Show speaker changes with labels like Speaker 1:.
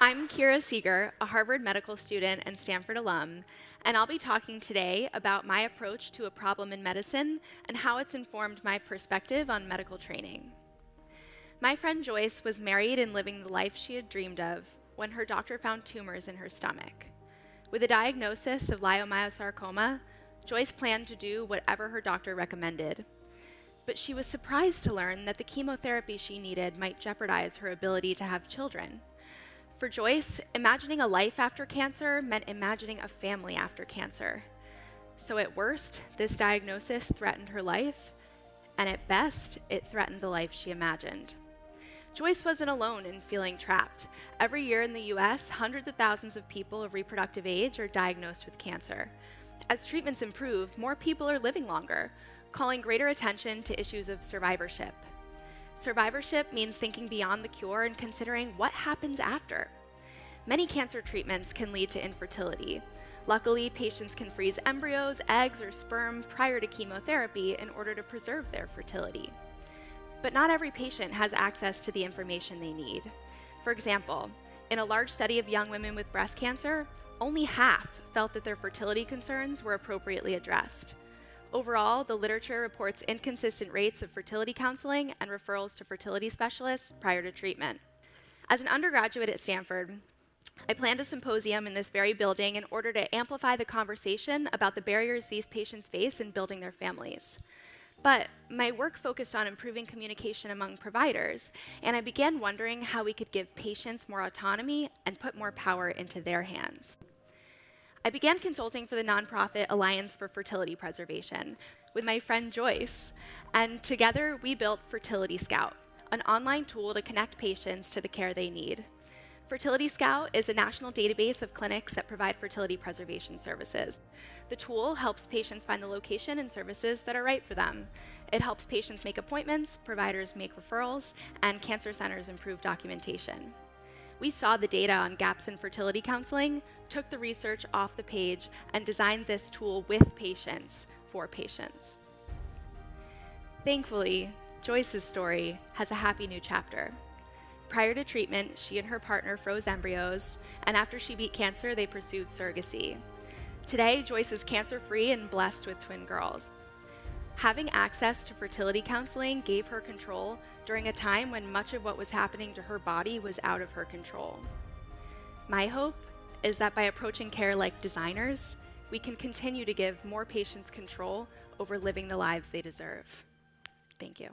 Speaker 1: I'm Kira Seeger, a Harvard medical student and Stanford alum, and I'll be talking today about my approach to a problem in medicine and how it's informed my perspective on medical training. My friend Joyce was married and living the life she had dreamed of when her doctor found tumors in her stomach. With a diagnosis of leiomyosarcoma, Joyce planned to do whatever her doctor recommended. But she was surprised to learn that the chemotherapy she needed might jeopardize her ability to have children. For Joyce, imagining a life after cancer meant imagining a family after cancer. So at worst, this diagnosis threatened her life, and at best, it threatened the life she imagined. Joyce wasn't alone in feeling trapped. Every year in the US, hundreds of thousands of people of reproductive age are diagnosed with cancer. As treatments improve, more people are living longer, calling greater attention to issues of survivorship. Survivorship means thinking beyond the cure and considering what happens after. Many cancer treatments can lead to infertility. Luckily, patients can freeze embryos, eggs, or sperm prior to chemotherapy in order to preserve their fertility. But not every patient has access to the information they need. For example, in a large study of young women with breast cancer, only half felt that their fertility concerns were appropriately addressed. Overall, the literature reports inconsistent rates of fertility counseling and referrals to fertility specialists prior to treatment. As an undergraduate at Stanford, I planned a symposium in this very building in order to amplify the conversation about the barriers these patients face in building their families. But my work focused on improving communication among providers, and I began wondering how we could give patients more autonomy and put more power into their hands. I began consulting for the nonprofit Alliance for Fertility Preservation with my friend Joyce, and together we built FertilityScout, an online tool to connect patients to the care they need. FertilityScout is a national database of clinics that provide fertility preservation services. The tool helps patients find the location and services that are right for them. It helps patients make appointments, providers make referrals, and cancer centers improve documentation. We saw the data on gaps in fertility counseling, took the research off the page, and designed this tool with patients for patients. Thankfully, Joyce's story has a happy new chapter. Prior to treatment, she and her partner froze embryos, and after she beat cancer, they pursued surrogacy. Today, Joyce is cancer-free and blessed with twin girls. Having access to fertility counseling gave her control during a time when much of what was happening to her body was out of her control. My hope is that by approaching care like designers, we can continue to give more patients control over living the lives they deserve. Thank you.